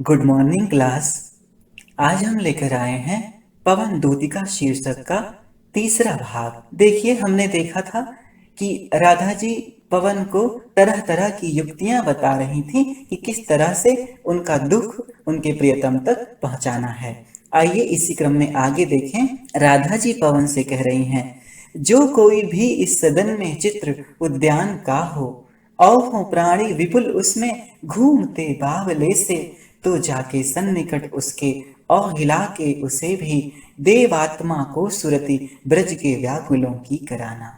Good morning class. आज हम लेकर आए हैं पवन दूतिका शीर्षक का तीसरा भाग। देखिए, हमने देखा था कि राधा जी पवन को तरह तरह की युक्तियां बता रही थी कि किस तरह से उनका दुख उनके प्रियतम तक पहुंचाना है। आइए इसी क्रम में आगे देखें। राधा जी पवन से कह रही हैं, जो कोई भी इस सदन में चित्र उद्यान का हो और हो प्राणी विपुल उसमें घूमते बावले से, तो जाके सन्निकट उसके और हिला के उसे भी देवात्मा को सुरति ब्रज के व्याकुलों की कराना।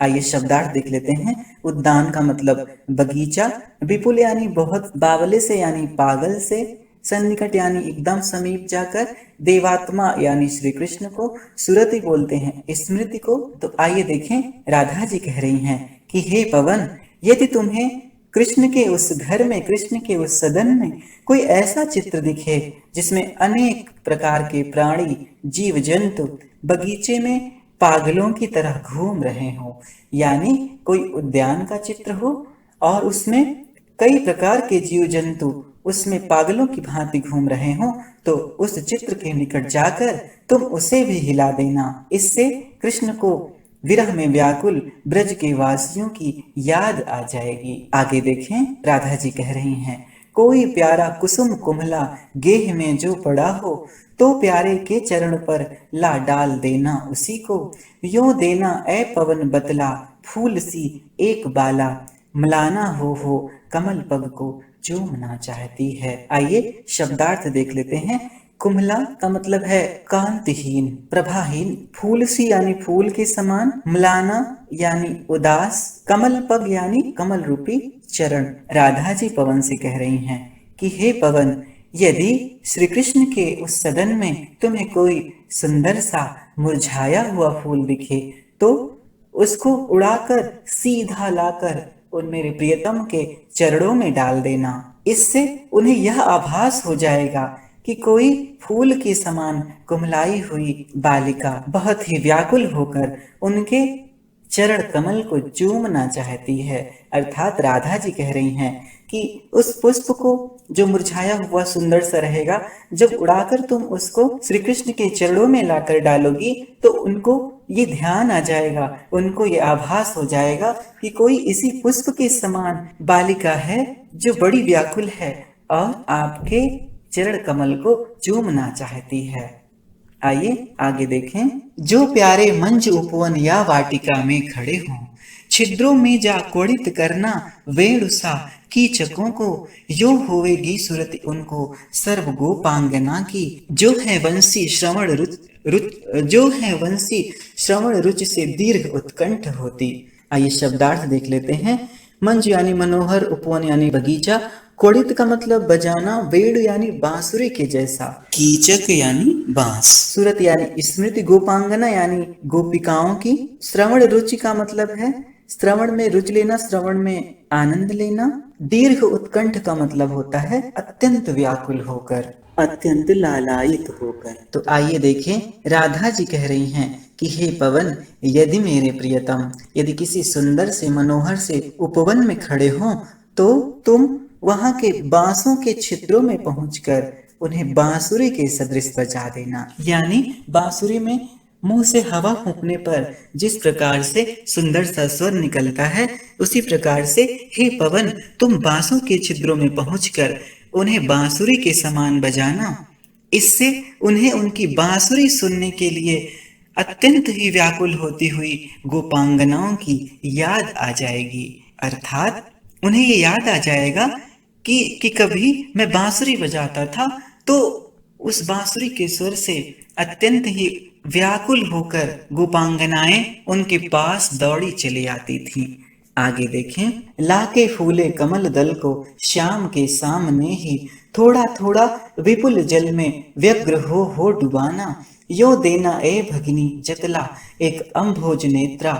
आइए शब्दार्थ देख लेते हैं। उद्यान का मतलब बगीचा, विपुल यानी बहुत, बावले से यानी पागल से, सन्निकट यानी एकदम समीप जाकर, देवात्मा यानी श्री कृष्ण को, सुरति बोलते हैं स्मृति को। तो आइए देखें, राधा जी कह रही हैं कि हे पवन, यदि तुम्हें कृष्ण के उस घर में, कृष्ण के उस सदन में कोई ऐसा चित्र दिखे जिसमें अनेक प्रकार के प्राणी, जीव जंतु बगीचे में पागलों की तरह घूम रहे हो, यानी कोई उद्यान का चित्र हो और उसमें कई प्रकार के जीव जंतु उसमें पागलों की भांति घूम रहे हो, तो उस चित्र के निकट जाकर तुम उसे भी हिला देना। इससे कृष्ण को विरह में व्याकुल ब्रज के वासियों की याद आ जाएगी। आगे देखें, राधा जी कह रही हैं, कोई प्यारा कुसुम कुमला गेह में जो पड़ा हो, तो प्यारे के चरण पर ला डाल देना उसी को। यो देना ए पवन बतला फूल सी एक बाला, मलाना हो कमल पग को चूमना चाहती है। आइए शब्दार्थ देख लेते हैं। कुम्हला का मतलब है कांतिहीन, प्रभाहीन। फूल सी यानी फूल के समान, मलाना यानी उदास, कमल पग यानी कमल रूपी चरण। राधा जी पवन से कह रही हैं कि हे पवन, यदि श्री कृष्ण के उस सदन में तुम्हें कोई सुंदर सा मुरझाया हुआ फूल दिखे, तो उसको उड़ाकर सीधा लाकर उन मेरे प्रियतम के चरणों में डाल देना। इससे उन्हें यह आभास हो जाएगा कि कोई फूल के समान कुमलाई हुई बालिका बहुत ही व्याकुल होकर उनके चरण कमल को चूमना चाहती है। अर्थात राधा जी कह रही हैं कि उस पुष्प को, जो मुरझाया हुआ सुंदर सा रहेगा, जब उड़ाकर तुम उसको श्री कृष्ण के चरणों में लाकर डालोगी, तो उनको ये ध्यान आ जाएगा, उनको ये आभास हो जाएगा कि कोई इसी पुष्प के समान बालिका है जो बड़ी व्याकुल है और आपके चरण कमल को चूमना चाहती है। आइए आगे देखें। जो प्यारे मंच उपवन या वाटिका में खड़े हों, छिद्रों में जा कोड़ित करना वेणुसा कीचकों को, यो होवेगी सुरति उनको सर्व गोपांगना की। जो है वंशी श्रवण रुचि से दीर्घ उत्कंठ होती। आइए शब्दार्थ देख लेते हैं। मंच यानी मनोहर, उपवन यानी बगीचा, कोड़ित का मतलब बजाना, वेड़ यानी बांसुरी के जैसा, कीचक यानी बांस, सूरत यानी स्मृति, गोपांगना यानी गोपिकाओं की। श्रवण रुचि का मतलब है श्रवण में रुचि लेना, श्रवण में आनंद लेना। दीर्घ उत्कंठ का मतलब होता है अत्यंत व्याकुल होकर, अत्यंत लालायित होकर। तो आइए देखें, राधा जी कह रही हैं कि हे पवन, यदि मेरे प्रियतम, यदि किसी सुंदर से मनोहर से उपवन में खड़े हों, तो तुम वहां के बांसों के छिद्रों में पहुंचकर उन्हें बांसुरी के सदृश बजा देना। यानी बांसुरी में मुंह से हवा फूंकने पर जिस प्रकार से सुंदर सा स्वर निकलता है, उसी प्रकार से हे पवन, तुम बांसों के छिद्रों में पहुंचकर उन्हें बांसुरी के समान बजाना। इससे उन्हें उनकी बांसुरी सुनने के लिए अत्यंत ही व्याकुल होती हुई गोपांगनाओं की याद आ जाएगी। अर्थात उन्हें ये याद आ जाएगा कि कभी मैं बांसुरी बजाता था, तो उस बांसुरी के स्वर से अत्यंत ही व्याकुल होकर गोपांगनाएं उनके पास दौड़ी चली आती थीं। आगे देखें। लाके फूले कमल दल को श्याम के सामने ही, थोड़ा थोड़ा विपुल जल में व्यग्र हो डुबाना। यो देना ए भगिनी जतला एक अम्भोज नेत्रा,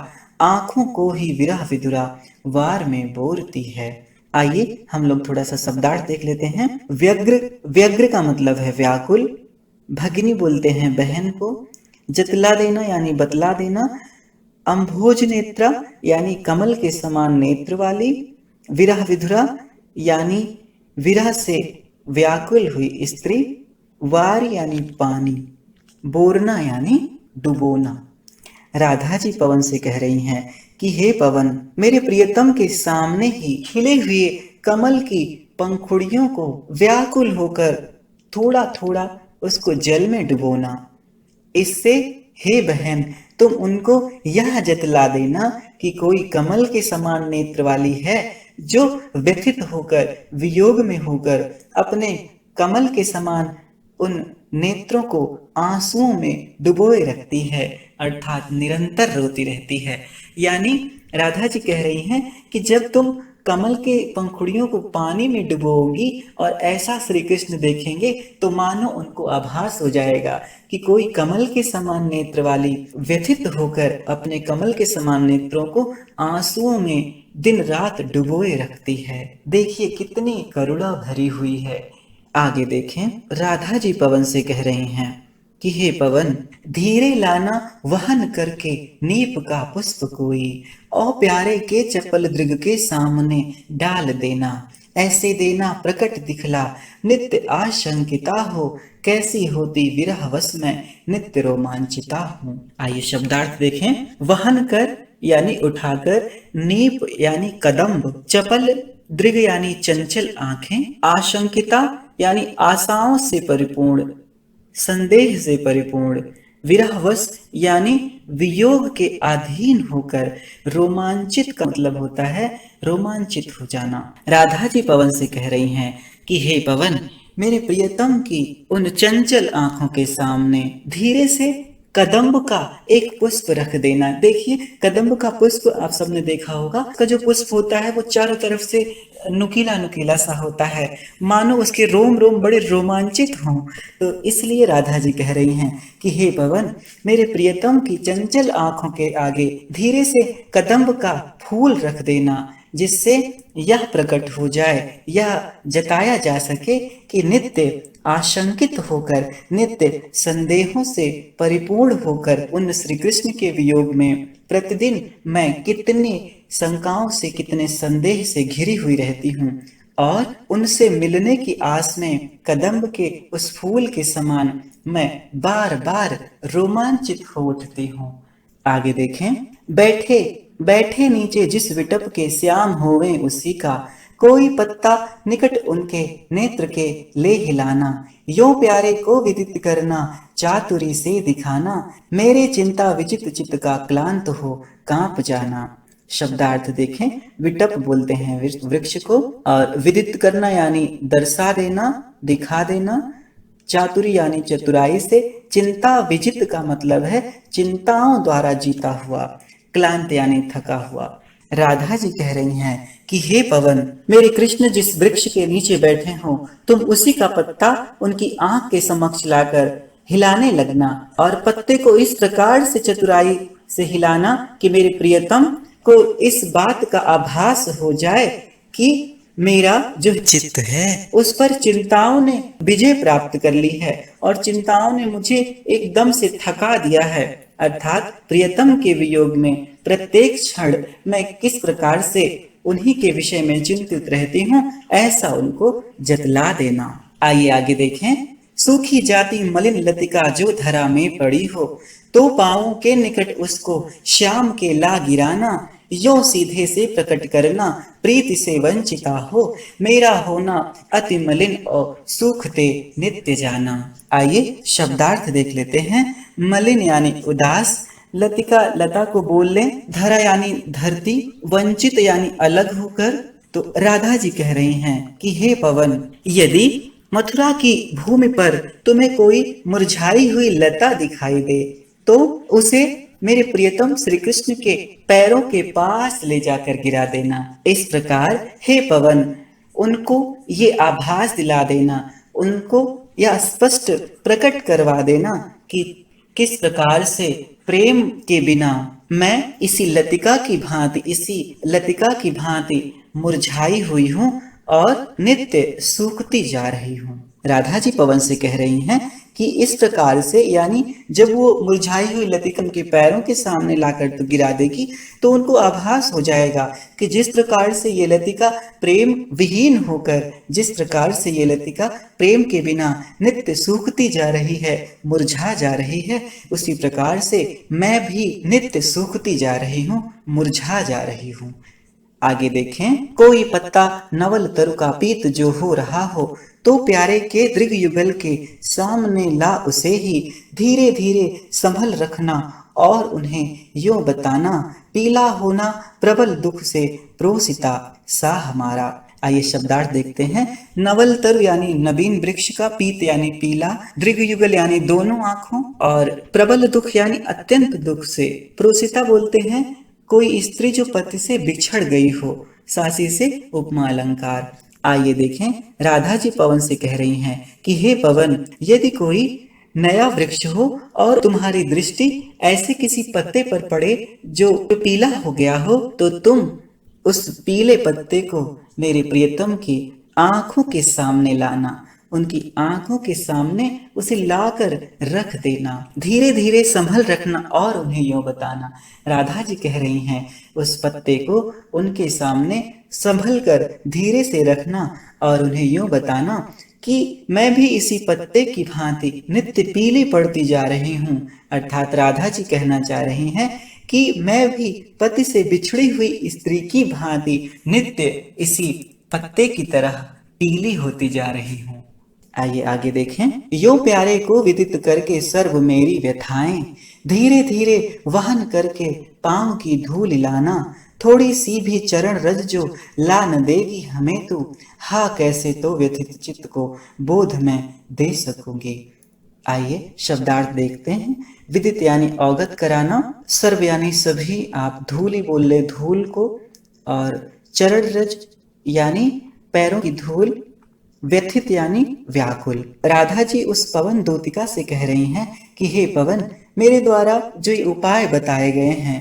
आंखों को ही विरह विदुरा वार में बोरती है। आइए हम लोग थोड़ा सा शब्दार्थ देख लेते हैं। व्यग्र, व्यग्र का मतलब है व्याकुल। भगिनी बोलते हैं बहन को। जतला देना यानी बतला देना। अम्भोज नेत्रा यानी कमल के समान नेत्र वाली। विरह विधुरा यानी विरह से व्याकुल हुई स्त्री, वार यानी पानी, बोरना यानी डुबोना। राधा जी पवन से कह रही हैं कि हे पवन, मेरे प्रियतम के सामने ही खिले हुए कमल की पंखुड़ियों को व्याकुल होकर थोड़ा थोड़ा उसको जल में डुबोना। इससे हे बहन, तुम उनको यह जतला देना कि कोई कमल के समान नेत्र वाली है, जो व्यथित होकर वियोग में होकर अपने कमल के समान उन नेत्रों को आंसुओं में डुबोए रखती है, अर्थात निरंतर रोती रहती है। यानी राधा जी कह रही हैं कि जब तुम कमल के पंखुड़ियों को पानी में डुबोगी और ऐसा श्री कृष्ण देखेंगे तो मानो उनको आभास हो जाएगा कि कोई कमल के समान नेत्र वाली व्यथित होकर अपने कमल के समान नेत्रों को आंसुओं में दिन रात डुबोए रखती है। देखिए कितनी करुणा भरी हुई है। आगे देखें, राधा जी पवन से कह रही हैं कि हे पवन, धीरे लाना वहन करके नीप का पुष्प कोई, और प्यारे के चपल दृग के सामने डाल देना, ऐसे देना प्रकट दिखला, नित्य आशंकिता हो, कैसी होती विरह वश में नित्य रोमांचिता हूँ। आइए शब्दार्थ देखें। वहन कर यानी उठाकर, नीप यानी कदम्ब, चपल दृग यानी चंचल आंखें, आशंकिता यानी आशाओं से परिपूर्ण, संदेह से परिपूर्ण, विरहवश यानी वियोग के अधीन होकर, रोमांचित का मतलब होता है रोमांचित हो जाना। राधा जी पवन से कह रही हैं कि हे पवन, मेरे प्रियतम की उन चंचल आंखों के सामने धीरे से कदम्ब का एक पुष्प रख देना। देखिए कदम्ब का पुष्प आप सबने देखा होगा, उसका जो पुष्प होता है वो चारों तरफ से नुकीला नुकीला सा होता है, मानो उसके रोम रोम बड़े रोमांचित हों। तो इसलिए राधा जी कह रही हैं कि हे पवन, मेरे प्रियतम की चंचल आंखों के आगे धीरे से कदम्ब का फूल रख देना, जिससे यह प्रकट हो जाए, यह जताया जा सके कि नित्य आशंकित होकर, नित्य संदेहों से परिपूर्ण होकर उन श्री कृष्ण के वियोग में प्रतिदिन मैं कितनी शंकाओं से, कितने संदेह से घिरी हुई रहती हूँ, और उनसे मिलने की आस में कदम्ब के उस फूल के समान मैं बार बार रोमांचित हो उठती हूँ। आगे देखें। बैठे बैठे नीचे जिस विटप के श्याम होवे उसी का, कोई पत्ता निकट उनके नेत्र के ले हिलाना, यो प्यारे को विदित करना, चातुरी से दिखाना, मेरे चिंता विचित चित्त का क्लांत हो कांप जाना। शब्दार्थ देखें। विटप बोलते हैं वृक्ष को, और विदित करना यानी दर्शा देना, दिखा देना, चातुरी यानी चतुराई से, चिंता विजित का मतलब है चिंताओं द्वारा जीता हुआ, क्लांत यानी थका हुआ। राधा जी कह रही हैं कि हे पवन, मेरे कृष्ण जिस वृक्ष के नीचे बैठे हो, तुम उसी का पत्ता उनकी आंख के समक्ष लाकर हिलाने लगना, और पत्ते को इस प्रकार से चतुराई से हिलाना कि मेरे प्रियतम को इस बात का आभास हो जाए कि मेरा जो चित्त है उस पर चिंताओं ने विजय प्राप्त कर ली है, और चिंताओं ने मुझे एकदम से थका दिया है। अर्थात प्रियतम के वियोग में प्रत्येक क्षण मैं किस प्रकार से उन्हीं के विषय में चिंतित रहती हूँ, ऐसा उनको जतला देना। आइए आगे देखें। सूखी जाती मलिन लतिका जो धरा में पड़ी हो, तो पांवों के निकट उसको श्याम के ला गिराना, यो सीधे से प्रकट करना, प्रीति से वंचिता हो, मेरा होना अति मलिन और सूखते नित्य जाना। आइए शब्दार्थ देख लेते हैं। मलिन यानी उदास, लतिका लता को बोल लें, धरा यानी धरती, वंचित यानी अलग होकर। तो राधा जी कह रही हैं कि हे पवन, यदि मथुरा की भूमि पर तुम्हें कोई मुरझाई हुई लता दिखाई दे, तो उसे मेरे प्रियतम श्री कृष्ण के पैरों के पास ले जाकर गिरा देना। इस प्रकार हे पवन, उनको ये आभास दिला देना, उनको यह स्पष्ट प्रकट करवा देना कि किस प्रकार से प्रेम के बिना मैं इसी लतिका की भांति मुरझाई हुई हूँ और नित्य सूखती जा रही हूँ। राधा जी पवन से कह रही हैं कि इस प्रकार से, यानी जब वो मुरझाई हुई लतिका उनके पैरों के सामने लाकर तो गिरा देगी, तो उनको आभास हो जाएगा कि जिस प्रकार से ये लतिका प्रेम विहीन होकर, जिस प्रकार से ये लतिका प्रेम के बिना नित्य सूखती जा रही है, मुरझा जा रही है, उसी प्रकार से मैं भी नित्य सूखती जा रही हूँ, मुरझा जा रही हूँ। आगे देखें, कोई पत्ता नवल तरु का पीत जो हो रहा हो, तो प्यारे के दृग युगल के सामने ला उसे ही धीरे धीरे संभल रखना और उन्हें यो बताना, पीला होना प्रबल दुख से प्रोसिता सा हमारा। आइए शब्दार्थ देखते हैं। नवल तरु यानी नवीन वृक्ष का, पीत यानी पीला, दृग युगल यानी दोनों आंखों, और प्रबल दुख यानी अत्यंत दुख से। प्रोसिता बोलते हैं कोई स्त्री जो पति से बिछड़ गई हो, सासी से उपमा अलंकार। आइए देखें, राधा जी पवन से कह रही हैं कि हे पवन, यदि कोई नया वृक्ष हो और तुम्हारी दृष्टि ऐसे किसी पत्ते पर पड़े जो पीला हो गया हो, तो तुम उस पीले पत्ते को मेरे प्रियतम की आंखों के सामने लाना, उनकी आंखों के सामने उसे लाकर रख देना, धीरे धीरे संभल रखना और उन्हें यूं बताना। राधा जी कह रही हैं उस पत्ते को उनके सामने संभल कर धीरे से रखना और उन्हें यूं बताना कि मैं भी इसी पत्ते की भांति नित्य पीली पड़ती जा रही हूँ। अर्थात राधा जी कहना चाह रही हैं कि मैं भी पति से बिछड़ी हुई स्त्री की भांति नित्य इसी पत्ते की तरह पीली होती जा रही हूँ। आइए आगे देखें, यो प्यारे को विदित करके सर्व मेरी व्यथाएं, धीरे धीरे वहन करके पांव की धूल लाना, थोड़ी सी भी चरण रज जो ला न देगी हमें तू, हा कैसे तो व्यथित चित्त को बोध में दे सकूंगी। आइए शब्दार्थ देखते हैं। विदित यानी अवगत कराना, सर्व यानी सभी, आप धूल ही बोल ले धूल को, और चरण रज यानी पैरों की धूल, व्यथित यानी व्याकुल। राधा जी उस पवन दूतिका से कह रही हैं कि हे पवन, मेरे द्वारा जो ये उपाय बताए गए हैं,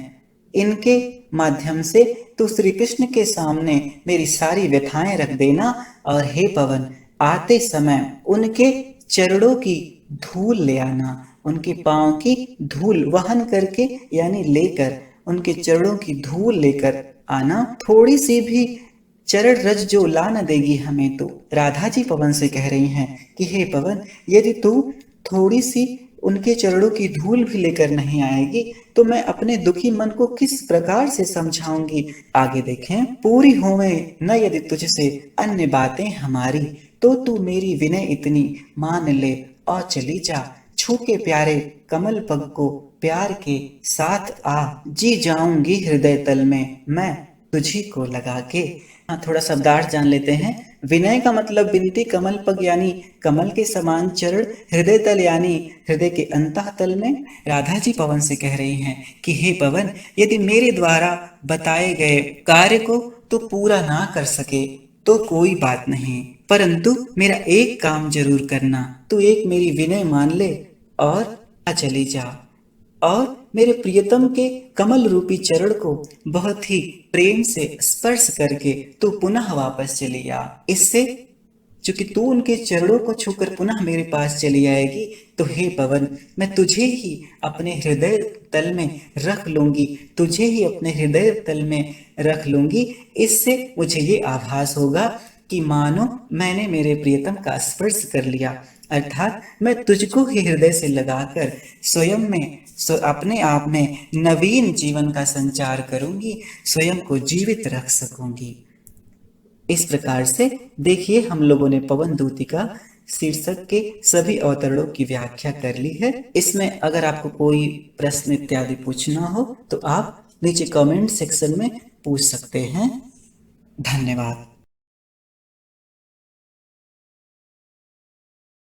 इनके माध्यम से तू श्री कृष्ण के सामने मेरी सारी व्यथाएं रख देना, और हे पवन, आते समय उनके चरणों की धूल ले आना, उनके पांव की धूल वहन करके यानी लेकर, उनके चरणों की धूल लेकर आना, थोड़ी सी भी चरण रज जो ला न देगी हमें तो। राधा जी पवन से कह रही हैं कि हे पवन, यदि तू थोड़ी सी उनके चरणों की धूल भी लेकर नहीं आएगी तो मैं अपने दुखी मन को किस प्रकार से समझाऊंगी। आगे देखें, पूरी होवे न यदि तुझसे अन्य बातें हमारी, तो तू मेरी विनय इतनी मान ले और चली जा, छू के प्यारे कमल पग को प्यार के साथ आ, जी जाऊंगी हृदय तल में मैं तुझी को लगा के। थोड़ा शब्दार्थ जान लेते हैं। विनय का मतलब बिनती, कमल पग यानी कमल के समान चरण, हृदय तल यानी हृदय के अंतःतल में। राधा जी पवन से कह रही हैं कि हे पवन, यदि मेरे द्वारा बताए गए कार्य को तो पूरा ना कर सके तो कोई बात नहीं, परंतु मेरा एक काम जरूर करना, तू एक मेरी विनय मान ले और चली जा, और मेरे प्रियतम के कमल रूपी चरण को बहुत ही प्रेम से स्पर्श करके तू पुनः वापस चली आ। इससे चूंकि तू उनके चरणों को छूकर पुनः मेरे पास चली आएगी, तो हे पवन, मैं तुझे ही अपने हृदय तल में रख लूंगी, तुझे ही अपने हृदय तल में रख लूंगी। इससे मुझे ये आभास होगा कि मानो मैंने मेरे प्रियतम का स्पर्श कर लिया, अर्थात मैं तुझको ही हृदय से लगाकर स्वयं में अपने आप में नवीन जीवन का संचार करूंगी, स्वयं को जीवित रख सकूंगी। इस प्रकार से देखिए, हम लोगों ने पवन दूतिका शीर्षक के सभी अवतरणों की व्याख्या कर ली है। इसमें अगर आपको कोई प्रश्न इत्यादि पूछना हो तो आप नीचे कमेंट सेक्शन में पूछ सकते हैं। धन्यवाद।